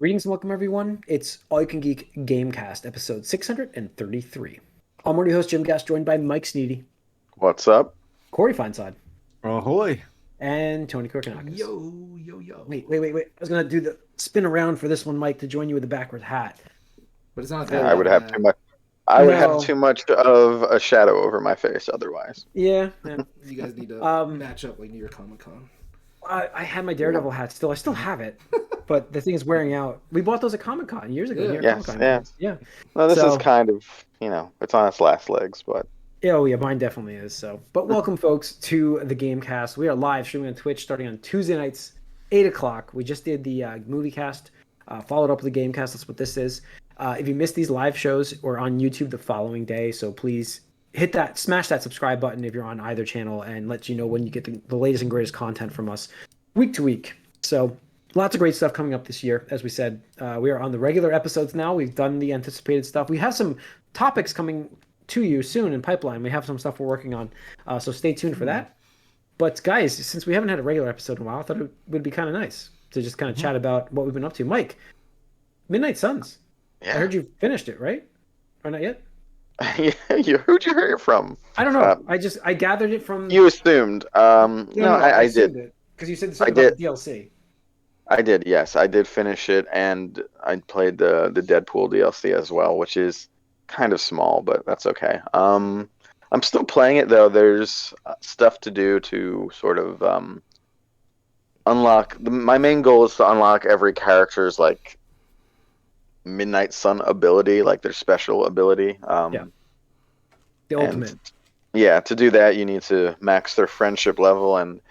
Greetings and welcome, everyone. It's All You Can Geek Gamecast, episode 633. I'm your host, Jim Gass, joined by Mike Sneedy, What's up? Corey Feinsod, Ahoy. and Tony Korkanakis. Yo. Wait. I was going to do the spin around for this one, Mike, to join you with the backwards hat. But it's not Yeah, that I would have bad. too much. I would have No. too much of a shadow over my face otherwise. Yeah. You guys need to match up like near Comic Con. I had my Daredevil hat still. I still have it, but the thing is wearing out. We bought those at Comic Con years ago. Yeah. New York Yes, Comic-Con. yeah. Yeah. Well, this So- is kind of, it's on its last legs, but Oh yeah, mine definitely is. But welcome, folks, to the Gamecast. We are live streaming on Twitch starting on Tuesday nights, 8 o'clock. We just did the movie cast, followed up with the Gamecast. That's what this is. If you missed these live shows, we're on YouTube the following day. So please smash that subscribe button if you're on either channel, and let you know when you get the latest and greatest content from us week to week. So lots of great stuff coming up this year. As we said, we are on the regular episodes now. We've done the anticipated stuff. We have some topics coming to you soon in pipeline. We have some stuff we're working on, so stay tuned for that. But guys, since we haven't had a regular episode in a while, I thought it would be kind of nice to just kind of chat about what we've been up to. Mike, Midnight Suns. yeah. I heard you finished it, right? Or not yet? Who'd you hear it from? I don't know. I gathered it from. You assumed. No, I did. Because you said I something about did. the DLC. I did, yes. I did finish it, and I played the Deadpool DLC as well, which is kind of small, but that's okay. I'm still playing it, though. There's stuff to do to sort of unlock. My main goal is to unlock every character's, like, Midnight Sun ability, like their special ability. Yeah. The ultimate. Yeah, to do that, you need to max their friendship level, and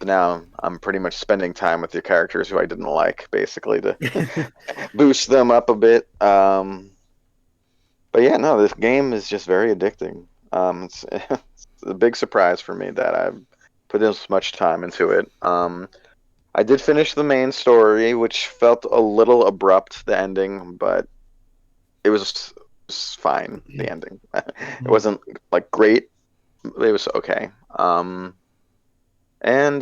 now I'm pretty much spending time with the characters who I didn't like, basically, to boost them up a bit. But yeah, no, this game is just very addicting. It's a big surprise for me that I've put this much time into it. I did finish the main story, which felt a little abrupt, the ending, but it was fine, the ending. It wasn't, like, great. It was okay. And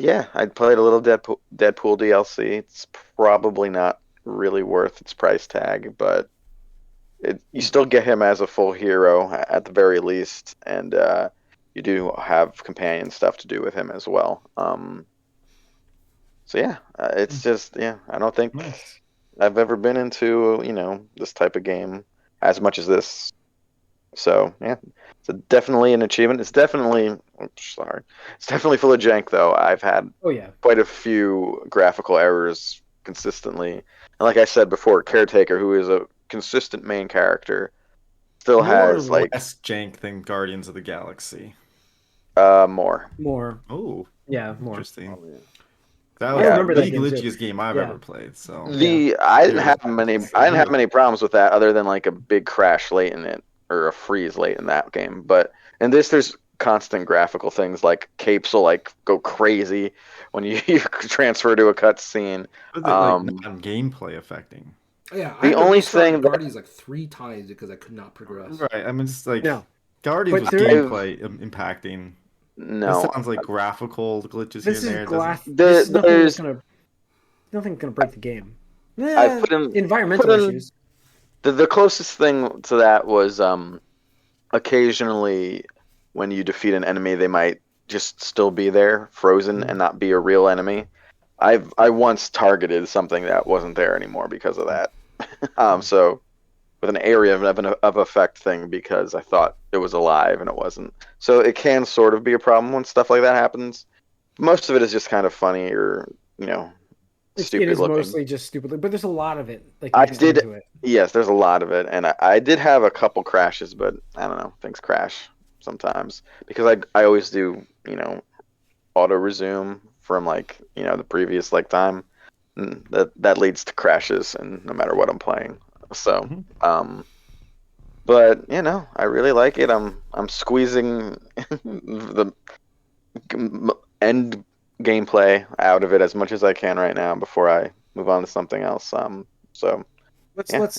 yeah, I played a little Deadpool DLC. It's probably not really worth its price tag, but you still get him as a full hero at the very least, and you do have companion stuff to do with him as well. So yeah, it's just, I don't think Nice. I've ever been into, this type of game as much as this. So yeah, it's definitely an achievement. It's definitely full of jank, though. I've had Oh yeah. quite a few graphical errors consistently. And like I said before, Caretaker, who is a consistent main character, still has More or like less jank than Guardians of the Galaxy. more. More. Oh, Yeah, more. interesting. Yeah. That I was remember the that game, too. glitchiest game I've Yeah. ever played. So I didn't Yeah. have many problems with that, other than like a big crash late in it, or a freeze late in that game. But in this, there's constant graphical things, like capes will like go crazy when you transfer to a cutscene. but like not gameplay affecting. Yeah, The I had to only restart thing that- Guardians like 3 times because I could not progress. Right. I mean, it's like No. Guardians But was there- gameplay impacting. No, This sounds like graphical glitches This here is and there. glass. Doesn't- This is there's- nothing gonna break the game. I put in- environmental put in- issues. the closest thing to that was occasionally when you defeat an enemy, they might just still be there, frozen, and not be a real enemy. I once targeted something that wasn't there anymore because of that. So with an area of effect thing, because I thought it was alive and it wasn't. So it can sort of be a problem when stuff like that happens. Most of it is just kind of funny, or stupid It is looking. mostly just stupid, but there's a lot of it. Like I mixed did- into it. Yes, there's a lot of it, and I did have a couple crashes, but I don't know, things crash sometimes because I always do auto resume from the previous time, and that leads to crashes, and no matter what I'm playing. So but I really like it. I'm squeezing the end gameplay out of it as much as I can right now before I move on to something else. So Let's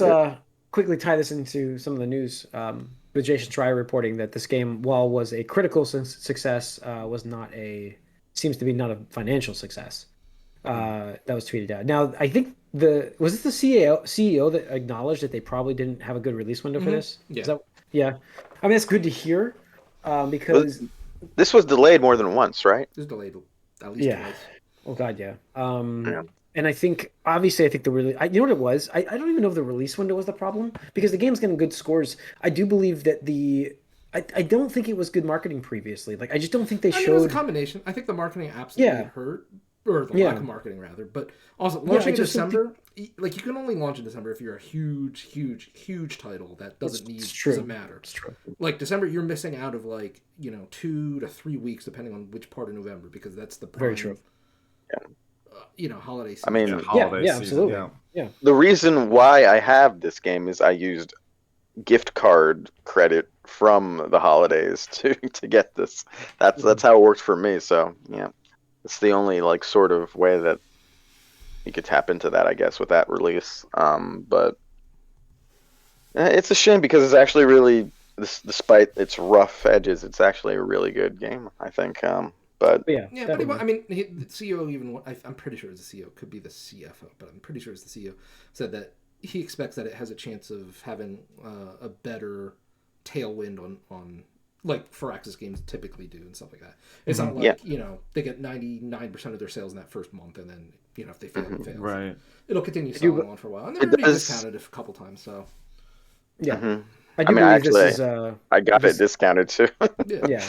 quickly tie this into some of the news. With Jason Schreier reporting that this game, while was a critical success, seems to be not a financial success. that was tweeted out. Now, I think was it the CEO that acknowledged that they probably didn't have a good release window for this? Yeah. Yeah. I mean, it's good to hear, because this was delayed more than once, right? It was delayed at least twice. Oh God, yeah. Yeah. And I think obviously I think you know what it was? I don't even know if the release window was the problem, because the game's getting good scores. I do believe that I don't think it was good marketing previously. Like, I just don't think they I mean, it showed. was a combination. I think the marketing absolutely hurt, or the lack Yeah. of marketing rather. But also launching in just think December, like you can only launch in December if you're a huge, huge, huge title that doesn't matter. It's true. Like December, you're missing out of 2 to 3 weeks depending on which part of November, because that's the prime, Very true. holiday season. I mean, Yeah, holiday Yeah, season, absolutely. yeah. Yeah. the reason why I have this game is I used gift card credit from the holidays to get this. That's how it worked for me. So yeah, it's the only sort of way that you could tap into that, I guess, with that release. But it's a shame because it's actually really, despite its rough edges, it's actually a really good game, I think. But Yeah, Yeah, definitely. but I mean, the CEO even I'm pretty sure it's the CEO, could be the CFO, but I'm pretty sure it's the CEO, said that he expects that it has a chance of having a better tailwind on like Firaxis games typically do and stuff like that. It's not like they get 99% of their sales in that first month, and then if they fail, they fail. Right. It'll continue selling on for a while, and they're It already does- discounted a couple times. So Yeah. I do mean, believe this actually, is I got it discounted too yeah.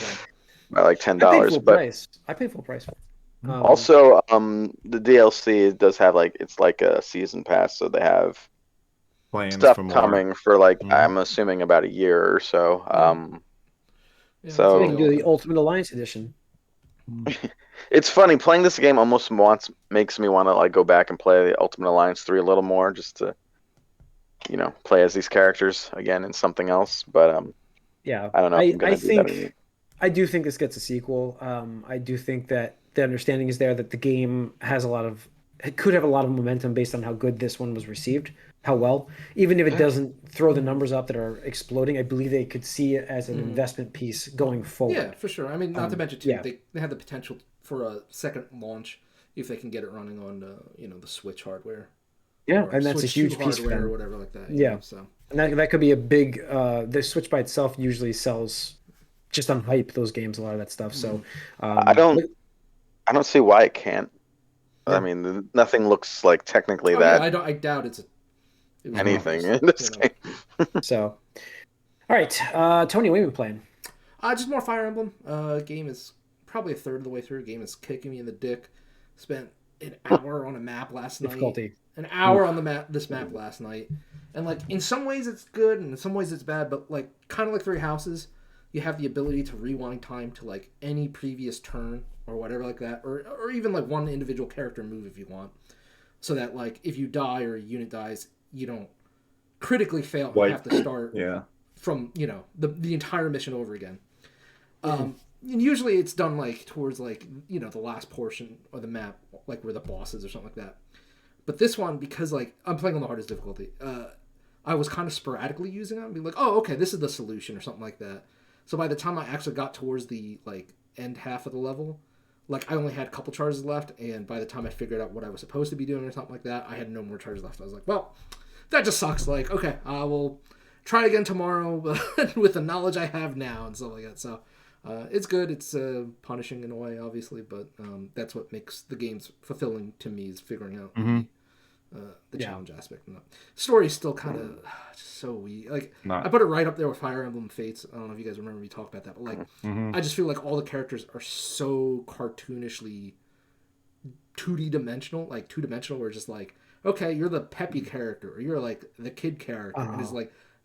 by like I paid $10. full But price. I paid full price for it. also, the DLC does have it's like a season pass, so they have Plans stuff for more. coming for I'm assuming about a year or so. So they can do So the Ultimate Alliance edition. it's funny playing this game. Almost makes me want to go back and play the Ultimate Alliance 3 a little more, just to play as these characters again in something else. But Yeah, I don't know if I'm gonna do that. Anymore. I do think this gets a sequel. I do think that the understanding is there that the game has it could have a lot of momentum based on how good this one was received, how well. Even if it doesn't throw the numbers up that are exploding, I believe they could see it as an investment piece going forward. yeah, for sure. I mean, not to mention too, yeah. they have the potential for a second launch if they can get it running on the Switch hardware. Yeah, Or and that's a Switch huge 2 piece for hardware them. or whatever like that. Yeah. So And that could be a big. The Switch by itself usually sells just on hype, those games, a lot of that stuff. So I don't see why it can't. Yeah. I mean, nothing looks like technically yeah, I doubt it was anything obvious, in this game. So, all right, Tony, what have you been playing? Just more Fire Emblem. Game is probably a third of the way through. Game is kicking me in the dick. Spent an hour on a map last night. Difficulty. An hour on this map last night, and in some ways it's good, and in some ways it's bad. But kind of like Three Houses, you have the ability to rewind time to any previous turn or whatever like that, or even one individual character move if you want, so that if you die or a unit dies, you don't critically fail and have to start from the entire mission over again. And usually it's done towards the last portion of the map, where the boss is or something like that. But this one, because I'm playing on the hardest difficulty, I was kind of sporadically using it and be oh, okay, this is the solution or something like that. So by the time I actually got towards the end half of the level, I only had a couple charges left, and by the time I figured out what I was supposed to be doing or something like that, I had no more charges left. I was well, that just sucks. Okay, I will try again tomorrow with the knowledge I have now and stuff like that. So it's good. It's punishing in a way, obviously, but that's what makes the games fulfilling to me, is figuring out the challenge aspect. And the story's still kind of so weak. I put it right up there with Fire Emblem Fates. I don't know if you guys remember me talk about that, but I just feel all the characters are so cartoonishly 2D dimensional, two-dimensional, where it's just okay, you're the peppy character, or you're the kid character, and it's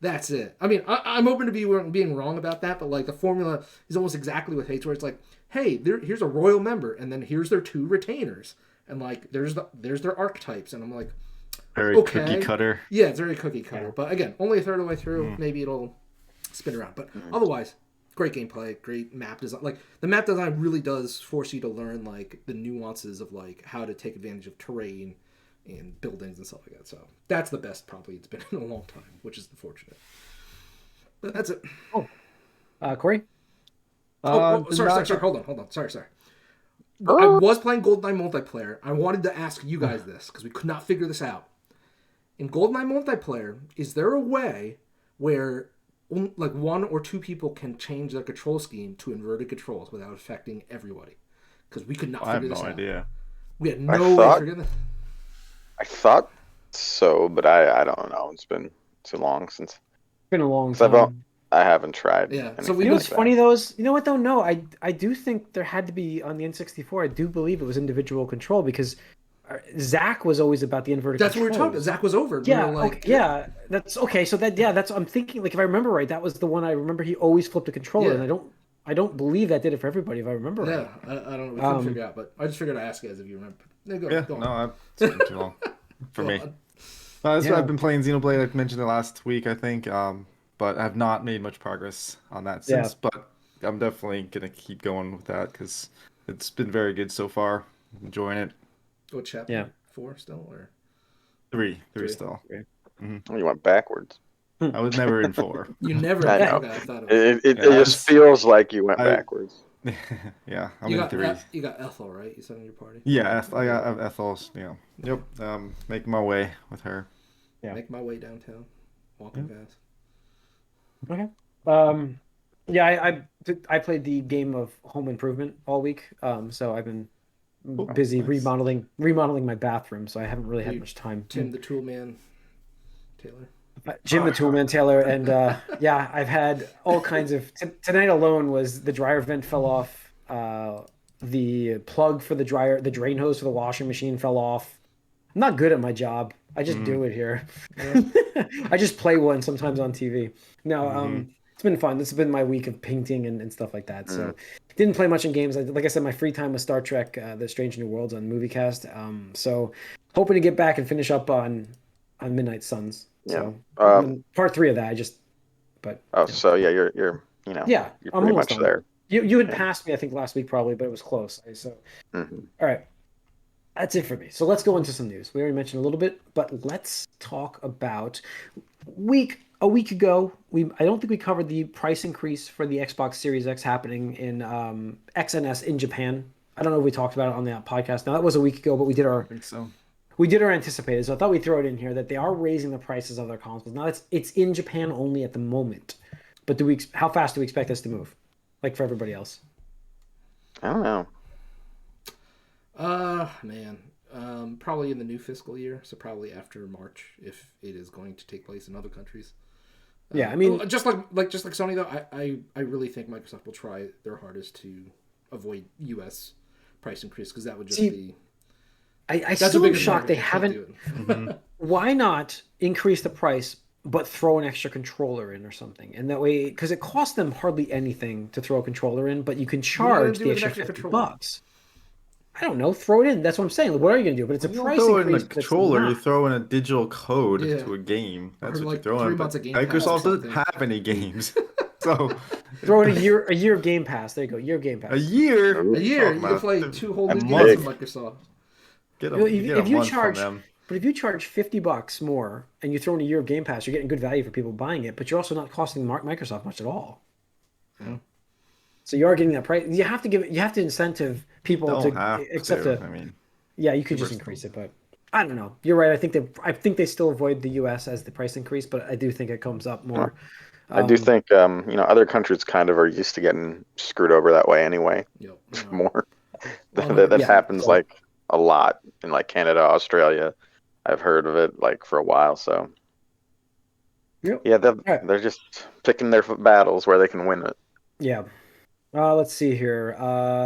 that's it. I mean, I'm open to being wrong about that, but the formula is almost exactly with Fates, where it's hey, here's a royal member, and then here's their 2 retainers, and there's their archetypes, and I'm very okay. cookie cutter. Yeah, it's very cookie cutter. But again, only a third of the way through. Maybe it'll spin around. But otherwise, great gameplay, great map design. The map design really does force you to learn the nuances of how to take advantage of terrain and buildings and stuff like that. So that's the best probably it's been in a long time, which is unfortunate. But that's it. Oh, Corey. Sorry. Hold on. Sorry. I was playing GoldenEye multiplayer. I wanted to ask you guys this because we could not figure this out. In GoldenEye multiplayer, is there a way where like one or two people can change their control scheme to inverted controls without affecting everybody? Because we could not I have figure no this out. idea. We had no way to figure this. I thought so, but I don't know. It's been too long since. It's been a long 'Cause time. I haven't tried. Yeah, so anything we You know like what's that. funny though is, you know what though? No, I do think there had to be on the N64. I do believe it was individual control because Zach was always about the inverted That's what we were talking about. controls. Zach was over. We Yeah, were like, okay, yeah, that's okay. So that's I'm thinking like if I remember right, that was the one I remember he always flipped a controller, Yeah. and I don't believe that did it for everybody if I remember right. Yeah, I don't know. We couldn't figure it out, but I just figured I'd ask you guys if you remember. Yeah, go on. No, it's been too long for Go me. on. That's Yeah. what I've been playing Xenoblade. I mentioned it last week, I think. But I've not made much progress on that since. Yeah. But I'm definitely gonna keep going with that because it's been very good so far. Enjoying it. What chapter? Yeah. 4 still or Three Three. still. You went backwards. I was never in 4. you never? I know. Okay, I thought it was. It Yeah, just feels like you went I- backwards. Yeah, I'm You in got 3. you got Ethel, right? You said in your party. Yeah, I got Ethel's. Yeah. Yep. Making my way with her. Yeah. Make my way downtown, walking fast. Okay. Yeah, I played the game of Home Improvement all week. So I've been busy nice. remodeling my bathroom, so I haven't really had much time. Tim the Tool Man, Taylor. Jim the Toolman Taylor, and yeah, I've had all kinds of. Tonight alone was the dryer vent fell off. The plug for the drain hose for the washing machine fell off. I'm not good at my job. I just do it here. I just play one sometimes on TV. No, it's been fun. This has been my week of painting and stuff like that. So didn't play much in games. Like I said, my free time was Star Trek: The Strange New Worlds on MovieCast. So hoping to get back and finish up on Midnight Suns. Yeah. So part 3 of that. So yeah, you're Yeah, you're I'm pretty almost much done. there. You had passed me, I think, last week probably, but it was close. So all right. That's it for me. So let's go into some news. We already mentioned a little bit, but let's talk about a week ago. I don't think we covered the price increase for the Xbox Series X happening in XNS in Japan. I don't know if we talked about it on the podcast. Now that was a week ago, but we did our I think so. anticipated. So I thought we'd throw it in here that they are raising the prices of their consoles. Now it's in Japan only at the moment. But how fast do we expect this to move? Like for everybody else? I don't know. Man. Probably in the new fiscal year, so probably after March, if it is going to take place in other countries. Yeah, I mean, just like Sony though, I really think Microsoft will try their hardest to avoid U.S. price increase because that would just be. I still am shocked they haven't. Why not increase the price but throw an extra controller in or something? And that way, because it costs them hardly anything to throw a controller in, but you can charge the extra $50. I don't know. Throw it in. That's what I'm saying. Like, what are you going to do? But it's a price throw increase. in a controller. You throw in a digital code to a game. That's Or what like you throw 3 in. months But of Game Pass or Microsoft doesn't something. have any games, so throw in a year of Game Pass. There you go. Year of Game Pass. a year. A year, you Talking can about play 2 whole new month. games from Microsoft. Get You know, a, you get if a you month charge, from them. but if you charge $50 more and you throw in a year of Game Pass, you're getting good value for people buying it. But you're also not costing Microsoft much at all. Yeah. So you are getting that price. You have to incentive people Don't to have accept to. it. I mean, Yeah, you could just increase it, but I don't know. You're right. I think they still avoid the U.S. as the price increase, but I do think it comes up more. I do think other countries kind of are used to getting screwed over that way anyway. Yep. More Well, that yeah, happens so- like a lot in like Canada, Australia. I've heard of it like for a while. So Yep. yeah, Right. they're just picking their battles where they can win it. Yeah. Let's see here.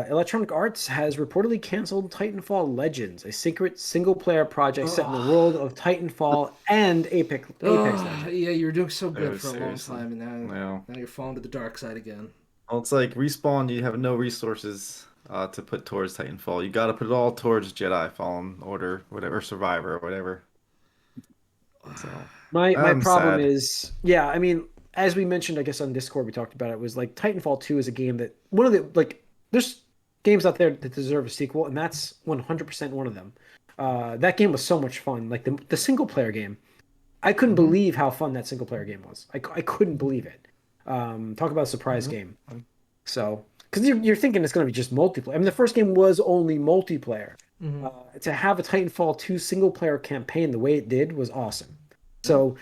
Electronic Arts has reportedly canceled Titanfall Legends, a secret single-player project set in the world of Titanfall and Apex Legends. Yeah, you were doing so good Oh, for a long seriously. time, and now no. you're falling to the dark side again. Well, it's like Respawn. You have no resources to put towards Titanfall. You got to put it all towards Jedi Fallen Order, whatever, Survivor, or whatever. So My I'm problem sad. is, yeah, I mean, as we mentioned, I guess on Discord we talked about it, was like Titanfall 2 is a game that one of the like there's games out there that deserve a sequel, and that's 100% one of them. That game was so much fun. Like the single player game. I couldn't believe how fun that single player game was. I couldn't believe it. Talk about a surprise game. So because you're thinking it's going to be just multiplayer. I mean, the first game was only multiplayer. Mhm. To have a Titanfall 2 single player campaign the way it did was awesome. So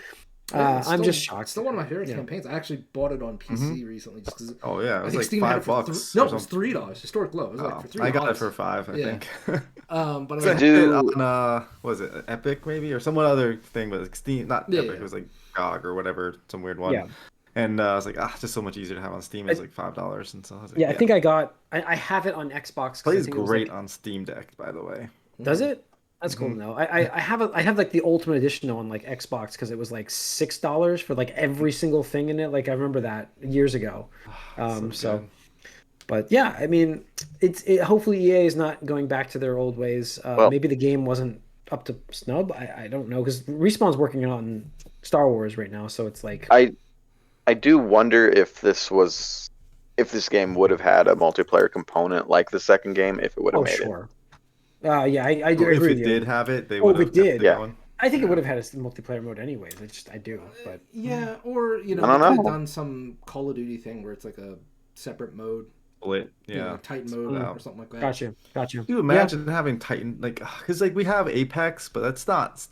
Yeah, it's I'm still- just shocked. It's still one of my favorite Yeah. campaigns. I actually bought it on PC recently just because Oh yeah, it I was think like Steam had it for $5. no, or it was something. $3. Historic low. It was like Oh, for $3. I got it for $5, I Yeah. think. But I I was did like, Do- it on was it Epic maybe or some other thing, but like Steam, not Yeah, Epic. yeah. It was like GOG or whatever, some weird one. Yeah. And I was like, just so much easier to have on Steam. It was like $5, and so I was like, Yeah, I think I have it on Xbox. 'Cause I plays think it was great like, on Steam Deck, by the way. does it? That's cool to know. I have like the Ultimate Edition on like Xbox because it was like $6 for like every single thing in it. Like I remember that years ago. So, good. but yeah, I mean, hopefully EA is not going back to their old ways. Well- Maybe the game wasn't up to snub. I don't know because Respawn's working on Star Wars right now, so it's like I do wonder if this game would have had a multiplayer component like the second game if it would have oh made sure. Yeah, I do If agree it with you. did have it, they Oh, would if have it kept did. it Yeah. going. I think it would have had a multiplayer mode anyways. I do, but yeah, or you know, I they don't could have know. done some Call of Duty thing where it's like a separate mode, Split, you know, yeah. Titan mode Mm. or something like that. got you. Can you imagine having Titan because like we have Apex, but that's not.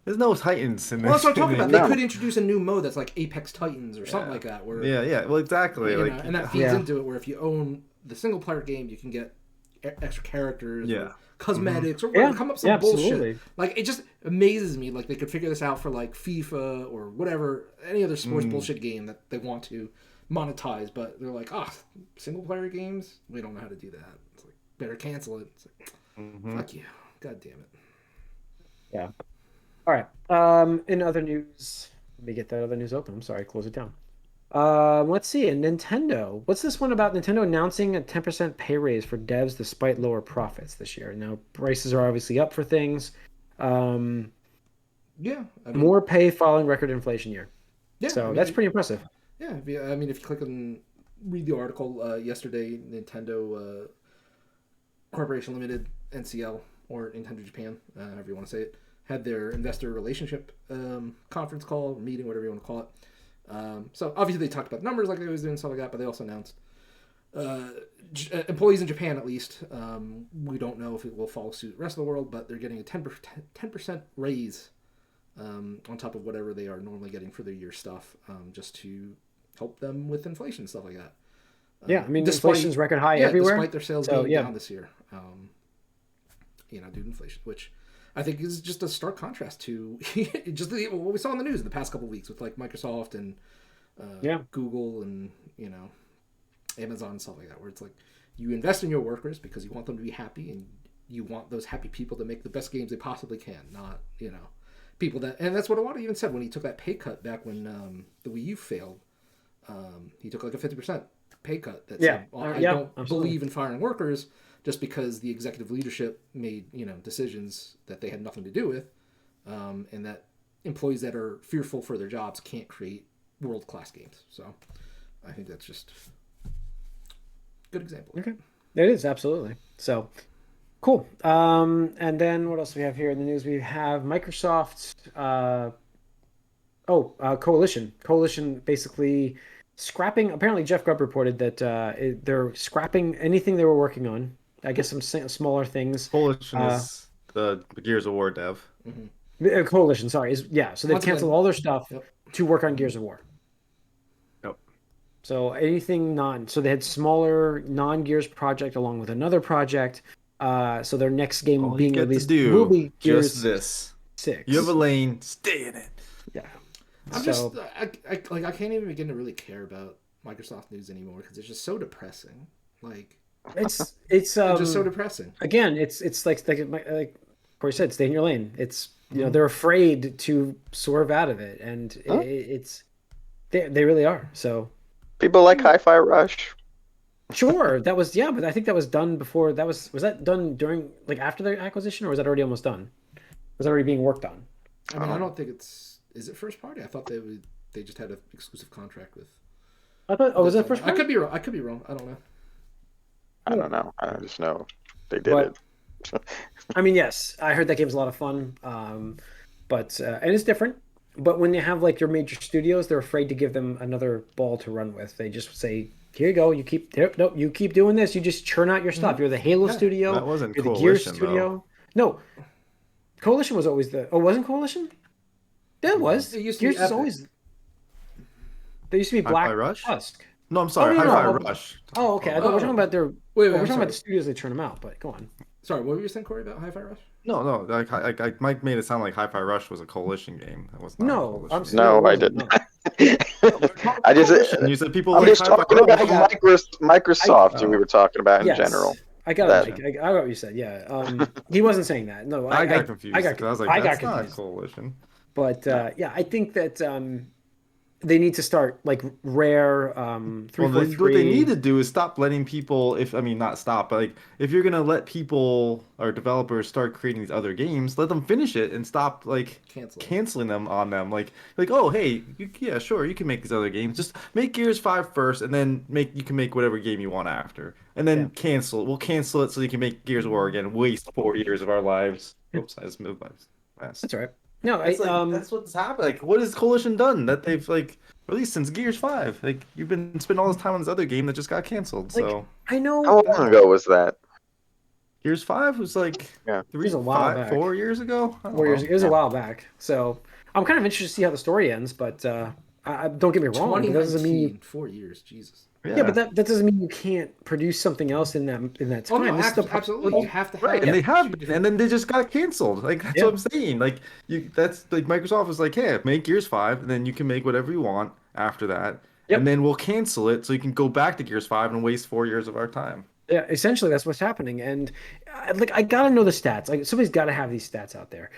There's no Titans in this. Well, that's what I'm talking about. No. They could introduce a new mode that's like Apex Titans or something Yeah. like that, where Yeah. Well, exactly. you know, Like, and that feeds Yeah. into it. Where if you own the single player game, you can get extra characters, Yeah. or cosmetics, or Yeah, whatever, come up with some yeah, bullshit. absolutely. Like it just amazes me. Like they could figure this out for like FIFA or whatever, any other sports bullshit game that they want to monetize, but they're like, single player games, we don't know how to do that. It's like better cancel it. It's like, fuck you, god damn it. Yeah. All right. In other news, let me get that other news open. I'm sorry, close it down. Let's see. Nintendo. What's this one about Nintendo announcing a 10% pay raise for devs despite lower profits this year? Now, prices are obviously up for things. Yeah, I mean, More pay following record inflation year. yeah, So I mean, that's pretty impressive. Yeah, if you click and read the article yesterday, Nintendo Corporation Limited, NCL, or Nintendo Japan, however you want to say it, had their investor relationship conference call, meeting, whatever you want to call it. So obviously they talked about numbers like they always do and stuff like that, but they also announced employees in Japan, at least, we don't know if it will follow suit the rest of the world, but they're getting a 10% raise on top of whatever they are normally getting for their year stuff, just to help them with inflation and stuff like that. Yeah, I mean, despite- inflation's record high everywhere. Despite their sales So, being yeah. down this year, due to inflation, which I think is just a stark contrast to just what we saw in the news in the past couple of weeks with like Microsoft and Google and Amazon and stuff like that, where it's like you invest in your workers because you want them to be happy and you want those happy people to make the best games they possibly can, not people that. And that's what Iwata even said when he took that pay cut back when the Wii U failed. He took like a 50% pay cut that said, I don't absolutely. believe in firing workers just because the executive leadership made decisions that they had nothing to do with, and that employees that are fearful for their jobs can't create world-class games. So I think that's just a good example. Okay, it is absolutely so cool. And then what else do we have here in the news? We have Microsoft's coalition basically scrapping. Apparently, Jeff Grubb reported that they're scrapping anything they were working on. I guess some smaller things. Coalition is the Gears of War dev. Coalition, sorry, so they've Once canceled again- all their stuff Yep. to work on Gears of War. Yep. So anything so they had smaller non-Gears project along with another project. So their next game All you being get to released do will be Gears just this. 6. You have a lane, stay in it. Yeah. I'm So- I can't even begin to really care about Microsoft news anymore because it's just so depressing. Like It's it's just so depressing. again, it's like Corey said, stay in your lane. It's they're afraid to swerve out of it, and it's they really are. So People like Hi-Fi Rush. sure, that was but I think that was done before. Was that done during after the acquisition, or was that already almost done? Was that already being worked on? I mean, I don't think it's. Is it first party? I thought they just had an exclusive contract with. I thought. Oh, was that first? I could be wrong. I could be wrong. I don't know. I don't know. I just know they did But- it. I mean, yes, I heard that game's a lot of fun, but and it's different. But when you have your major studios, they're afraid to give them another ball to run with. They just say, here you go. You keep nope. You keep doing this. You just churn out your stuff. You're the Halo studio. That wasn't You're the Gears Coalition, studio. No, Coalition was always the. Oh, wasn't Coalition? That was. It used to Gears be was Epic. always. There used to be Black Hi-Fi Rush? Tusk. No, I'm sorry. no, no. Hi-Fi Rush. Oh, okay. I thought we're talking about their. Wait, we're I'm talking about sorry. the studios that turn them out. But go on. Sorry, what were you saying, Corey, about Hi-Fi Rush? No. Like Mike made it sound like Hi-Fi Rush was a Coalition game. That was not a No, Coalition I'm game. No, it I wasn't, didn't. no. I just, Coalition, you said people I'm like just Hi-Fi talking Rush. about I got- Microsoft. we were talking about in Yes. general. I got That- it, Mike. I got what you said. Yeah. He wasn't saying that. No, I got confused. I got 'cause I was like, I got that's not confused. Coalition. But yeah, I think that they need to start like Rare, Well, 343. what they need to do is stop letting people. Not stop, but like if you're gonna let people or developers start creating these other games, let them finish it and stop like canceling them on them. Like oh hey, yeah sure you can make these other games. Just make Gears 5 first, and then you can make whatever game you want after, and then cancel it. We'll cancel it so you can make Gears of War again. Waste 4 years of our lives. Oops, I just moved my fast. That's all right. No, That's what's happened. Like, what has Coalition done that they've like released since Gears 5? Like, you've been spending all this time on this other game that just got canceled. Like, So I know. How long ago was that? Gears 5 was like It was a while back. 4 years ago. I don't 4 years. know. It was a while back. So I'm kind of interested to see how the story ends. But don't get me wrong. That doesn't mean 2019, 4 years, Jesus. yeah, but that doesn't mean you can't produce something else in that Oh, time. no, This is the- absolutely. You have to have Right, and they have been, and then they just got canceled. Like that's Yeah. what I'm saying. Like that's like Microsoft was like, hey, make Gears 5, and then you can make whatever you want after that, Yep. and then we'll cancel it so you can go back to Gears 5 and waste 4 years of our time. Yeah, essentially that's what's happening. And I gotta know the stats. Like somebody's got to have these stats out there.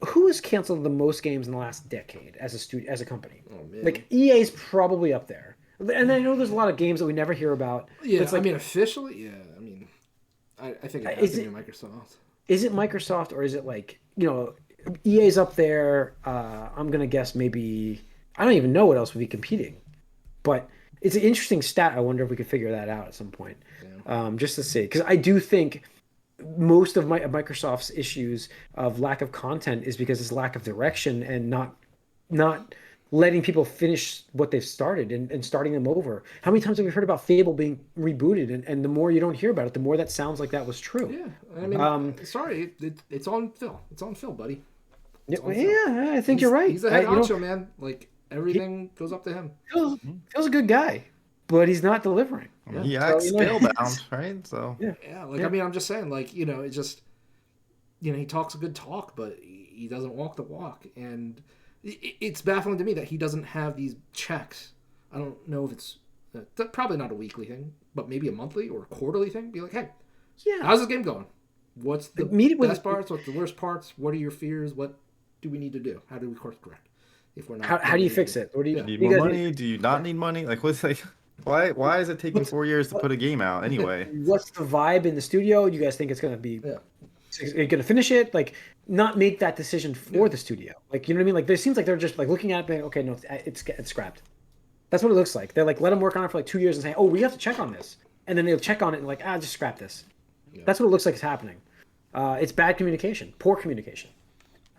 Who has canceled the most games in the last decade as a company? Oh, man. Like EA's probably up there. And I know there's a lot of games that we never hear about. Yeah, It's like, I mean, officially, yeah. I mean, I think it has to be Microsoft. is it Microsoft or is it like, EA's up there? I'm gonna guess maybe I don't even know what else would be competing, but it's an interesting stat. I wonder if we could figure that out at some point, just to see. Because I do think most of Microsoft's issues of lack of content is because it's lack of direction and not letting people finish what they've started and starting them over. How many times have we heard about Fable being rebooted? And the more you don't hear about it, the more that sounds like that was true. Yeah, I mean, sorry, it's on Phil. It's on Phil, buddy. Yeah, I think you're right. He's the head honcho, man. Like everything goes up to him. Phil's a good guy, but he's not delivering. Yeah. He acts scale-bound, right? So Yeah, like I mean, I'm just saying, like it's just he talks a good talk, but he doesn't walk the walk, and it's baffling to me that he doesn't have these checks. I don't know if it's probably not a weekly thing, but maybe a monthly or a quarterly thing. Be like, hey, how's this game going? What's the best parts? What's the worst parts? What are your fears? What do we need to do? How do we course correct? If we're not, how do you fix it? What do you need more money? Do you not need money? Like what's like? Why is it taking 4 years to put a game out anyway? What's the vibe in the studio? You guys think it's going to be? Yeah. Are you going to finish it? Like, not make that decision for the studio. Like, you know what I mean? Like, it seems like they're just like looking at it, being, okay, no, it's scrapped. That's what it looks like. They're like, let them work on it for like 2 years and say, oh, we have to check on this, and then they'll check on it and like, just scrap this. Yeah. That's what it looks like is happening. It's bad communication, poor communication.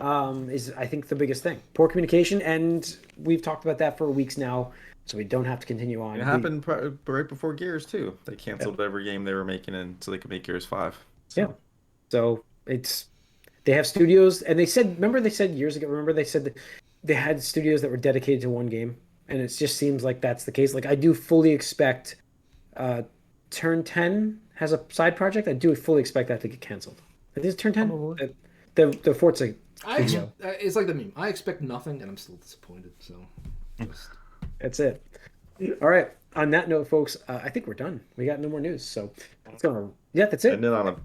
Is I think the biggest thing. Poor communication, and we've talked about that for weeks now, so we don't have to continue on. It happened right before Gears too. They canceled every game they were making so they could make Gears 5. So. Yeah. So they have studios, and they said years ago. Remember they said that they had studios that were dedicated to one game, and it just seems like that's the case. Like I do fully expect, Turn 10 has a side project. I do fully expect that to get canceled. Is Turn 10? The Forza. It's like the meme. I expect nothing, and I'm still disappointed. So, that's it. All right. On that note, folks, I think we're done. We got no more news, so that's it. Ended on an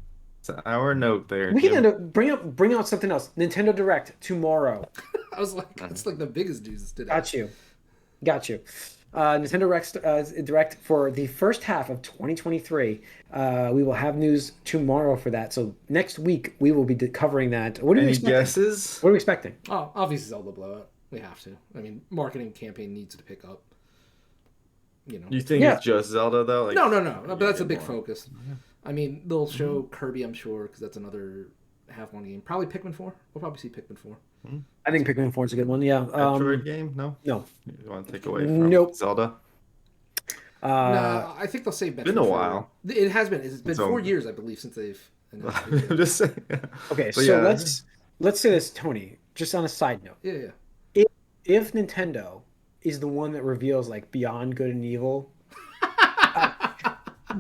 hour note there. We can end up bring out something else. Nintendo Direct tomorrow. I was like, that's like the biggest news today. Got you. Nintendo Direct for the first half of 2023. We will have news tomorrow for that. So next week we will be covering that. What are you expecting? Guesses? What are we expecting? Oh, obviously Zelda blowout. We have to. I mean, marketing campaign needs to pick up. You think it's just Zelda though? Like, no. But that's a big focus. Yeah. I mean, they'll show Kirby, I'm sure, because that's another half one game. Probably Pikmin 4. We'll probably see Pikmin 4. I think Pikmin 4 is a good one. Yeah. Metroid game? No. No. You want to take away from Zelda? Nah, I think they'll save Metroid. Been a while. It has been. It's been 4 years, I believe, since they've announced it. I'm just saying. Okay, But so yeah. let's say this, Tony. Just on a side note, Yeah. if Nintendo is the one that reveals like Beyond Good and Evil,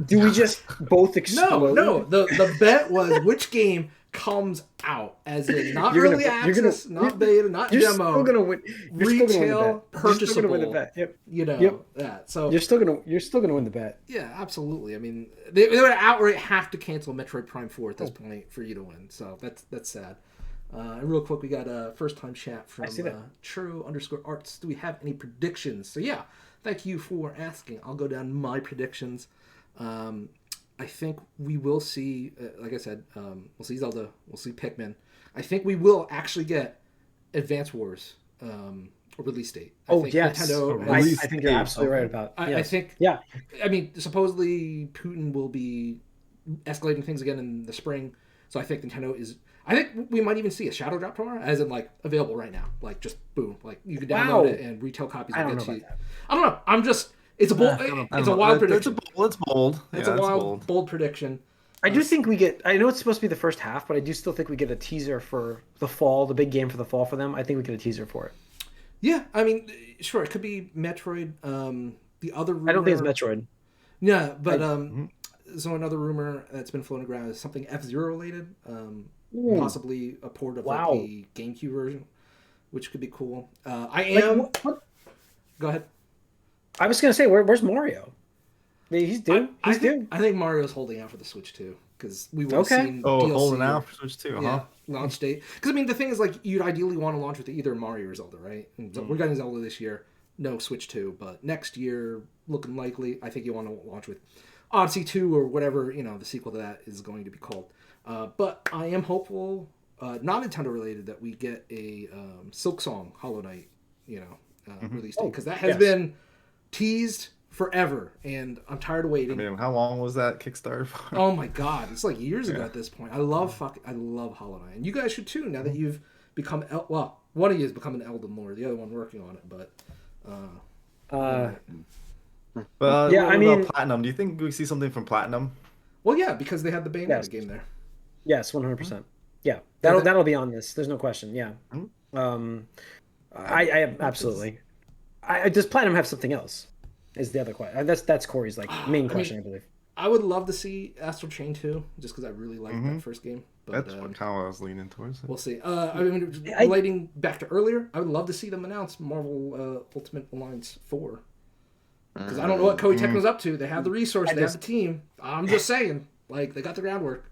do we just both explode? No. The bet was which game comes out, as in not early access, not beta, not demo. You're still gonna win. Retail purchasable. You're still gonna win the bet. Yep. You know. Yep. Yeah. So you're still gonna win the bet. Yeah, absolutely. I mean, they would outright have to cancel Metroid Prime 4 at this point for you to win. So that's sad. And real quick, we got a first-time chat from True_Arts. Do we have any predictions? So yeah, thank you for asking. I'll go down my predictions. I think we will see, like I said, we'll see Zelda, we'll see Pikmin. I think we will actually get Advance Wars a release date. I think yes. Nintendo I think you're absolutely right about it. I think, yeah. I mean, supposedly Putin will be escalating things again in the spring. So I think Nintendo is... I think we might even see a shadow drop tomorrow, as in like available right now. Like just boom, like you can download it and retail copies will get to you. I don't know. I'm just... It's a bold. It's a wild prediction. It's bold. It's a wild, bold prediction. I do think we get. I know it's supposed to be the first half, but I do still think we get a teaser for the fall, the big game for the fall for them. I think we get a teaser for it. Yeah, I mean, sure, it could be Metroid. The other rumor, I don't think it's Metroid. Yeah, but so another rumor that's been floating around is something F-Zero related. Possibly a port of like the GameCube version, which could be cool. I am. What? Go ahead. I was gonna say, where's Mario? He's due. I think Mario's holding out for the Switch too, because we would have seen DLC holding out for Switch too, huh? Launch date. Because I mean, the thing is, like, you'd ideally want to launch with either Mario or Zelda, right? And so we're getting Zelda this year, no Switch 2, but next year, looking likely. I think you want to launch with Odyssey 2 or whatever the sequel to that is going to be called. But I am hopeful, not Nintendo related, that we get a Silk Song Hollow Knight, release date, because that has been teased forever, and I'm tired of waiting. I mean, how long was that Kickstarter for? Oh my god, it's like years ago at this point. I love Hollow Knight, and you guys should too. Now that you've become one of you has become an Elden Lord, the other one working on it. But yeah, I mean, Platinum. Do you think we see something from Platinum? Well, yeah, because they had the Bayonetta game there. Yes, 100%. Yeah, that'll be on this. There's no question. Yeah. I absolutely. Does Platinum have something else? Is the other question. That's Corey's main question, I believe. I would love to see Astral Chain 2, just because I really liked that first game. But, that's what kind of I was leaning towards. We'll see. I mean, relating back to earlier, I would love to see them announce Marvel Ultimate Alliance 4. Because I don't know what Koei Tecmo's up to. They have the resources, they have the team. I'm just saying, they got the groundwork.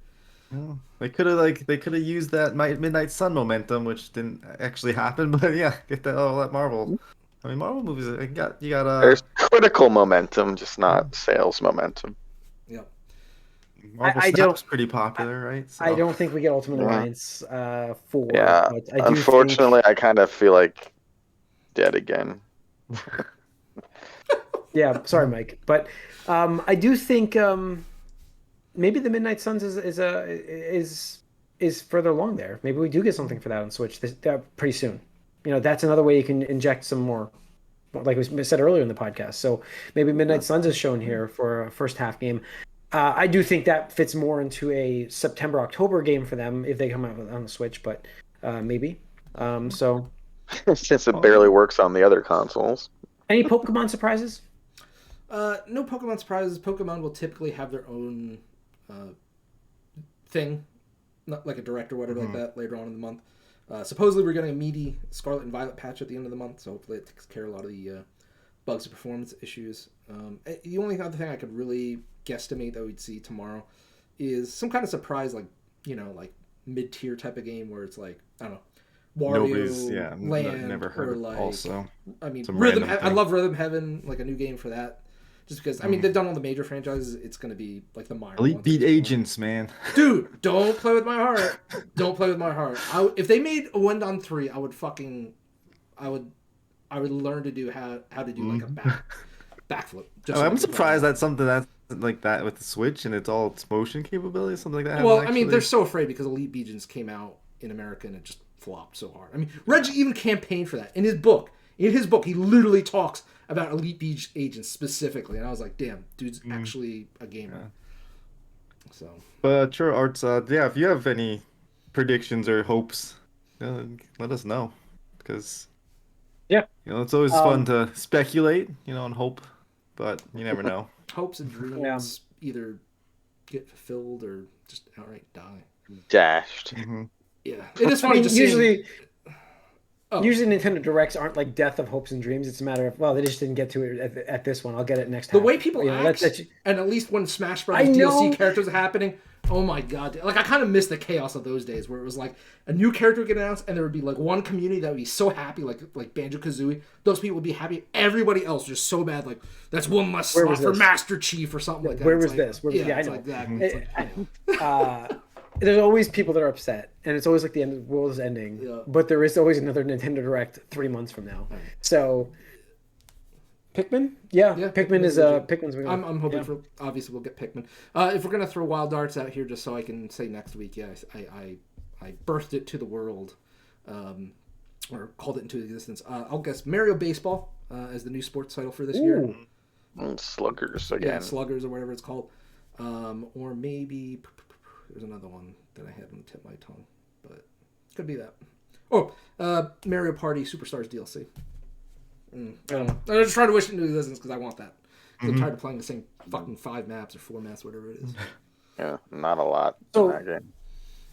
Yeah, they could have used that Midnight Sun momentum, which didn't actually happen. But yeah, get all that Marvel. I mean, Marvel movies, you got There's critical momentum, just not sales momentum. Yep. Marvel Snap's pretty popular, right? So. I don't think we get Ultimate Alliance 4. Yeah, unfortunately, I kind of feel like dead again. Yeah, sorry, Mike, but I do think maybe the Midnight Suns is further along there. Maybe we do get something for that on Switch pretty soon. That's another way you can inject some more, like we said earlier in the podcast. So maybe Midnight Suns is shown here for a first half game. I do think that fits more into a September-October game for them if they come out on the Switch, but maybe. So since it barely works on the other consoles. Any Pokemon surprises? No Pokemon surprises. Pokemon will typically have their own thing, not like a direct or whatever like that later on in the month. Supposedly we're getting a meaty Scarlet and Violet patch at the end of the month, so hopefully it takes care of a lot of the bugs and performance issues. The only other thing I could really guesstimate that we'd see tomorrow is some kind of surprise, like mid-tier type of game where it's I don't know, Wario Land, never heard or also. I mean, I love Rhythm Heaven, a new game for that. Just because, I mean, they've done all the major franchises, it's going to be the minor Elite Beat Agents, man. Dude, don't play with my heart. Don't play with my heart. If they made a Wendon 3, I would learn to do how to do a backflip. I'm surprised that's something that's like that with the Switch and it's motion capability, something like that. Well, I mean, they're so afraid because Elite Beat Agents came out in America and it just flopped so hard. I mean, Reggie even campaigned for that in his book. In his book, he literally talks about Elite Beat agents specifically, and I was like, damn, dude's actually a gamer. Yeah. So, But sure, Arts. Yeah, if you have any predictions or hopes, let us know, because it's always fun to speculate, and hope, but you never know. hopes and dreams either get fulfilled or just outright die. Dashed. Mm-hmm. Yeah, it is funny to see. Usually Nintendo Directs aren't like death of hopes and dreams. It's a matter of, well, they just didn't get to it at this one. I'll get it next time. The way people act, and at least when Smash Bros. DLC characters are happening, oh my god. Like, I kind of miss the chaos of those days where it was like a new character would get announced and there would be like one community that would be so happy, like Banjo-Kazooie. Those people would be happy. Everybody else was just so bad, like, that's one less slot for Master Chief or something like that. Where was this? I know. Exactly. There's always people that are upset, and it's always like the end of the world is ending. Yeah. But there is always another Nintendo Direct 3 months from now. Right. So, Pikmin? Yeah, Pikmin is Pikmin's. I'm hoping for. Obviously, we'll get Pikmin. If we're gonna throw wild darts out here, just so I can say next week, I birthed it to the world, or called it into existence. I'll guess Mario Baseball as the new sports title for this year. Sluggers again. Yeah, Sluggers or whatever it's called, or maybe. There's another one that I had on the tip of my tongue, but could be that. Oh, Mario Party Superstars DLC. I don't know. I was just trying to wish it into existence because I want that. I'm tired of playing the same fucking 5 maps or 4 maps, whatever it is. Yeah, not a lot. So,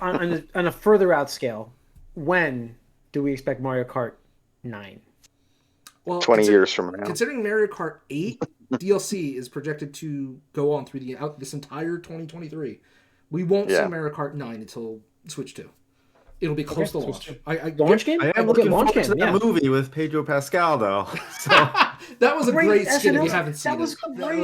on a further out scale, when do we expect Mario Kart 9? Well, 20 years from now. Considering Mario Kart 8 DLC is projected to go on through this entire 2023. We won't see Mario Kart 9 until Switch 2. It'll be close to launch. Launch game? I am looking forward to that movie with Pedro Pascal, though. So. That was a great skit if you haven't seen it. That was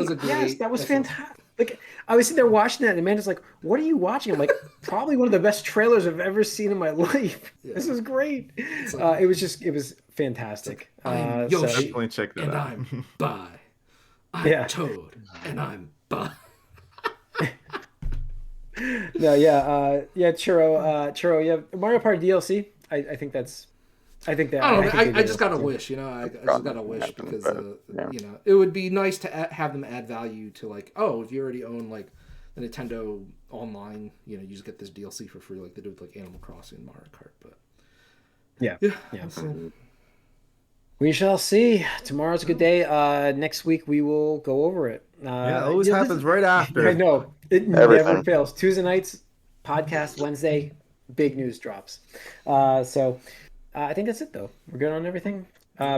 great. Yes, that was fantastic. Like, I was sitting there watching that, and Amanda's like, "What are you watching?" I'm like, "Probably one of the best trailers I've ever seen in my life. Yeah. This is great." Like, it was fantastic. I'm Yoshi, definitely check that and out. I'm Bye. I'm Toad, and I'm Bye. No, Churro, yeah, Mario Party DLC. I think that. I just got a wish, I just got a wish because it would be nice to have them add value to, like, if you already own like the Nintendo Online, you just get this DLC for free, like they do with like Animal Crossing and Mario Kart. But yeah. We shall see. Tomorrow's a good day. Next week we will go over it. It always happens right after. I know. It never fails. Tuesday nights, podcast. Wednesday, big news drops. So I think that's it, though. We're good on everything.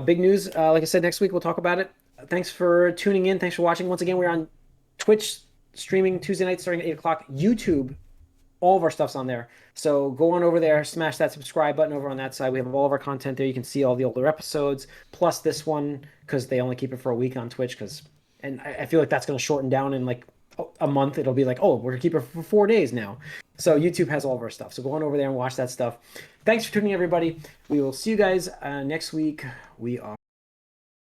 Big news. Like I said, next week we'll talk about it. Thanks for tuning in. Thanks for watching. Once again, we're on Twitch streaming Tuesday night starting at 8 o'clock. YouTube, all of our stuff's on there. So go on over there, smash that subscribe button over on that side. We have all of our content there. You can see all the older episodes, plus this one, because they only keep it for a week on Twitch. And I feel like that's going to shorten down in like a month. It'll be like, we're going to keep it for 4 days now. So YouTube has all of our stuff. So go on over there and watch that stuff. Thanks for tuning in, everybody. We will see you guys next week. We are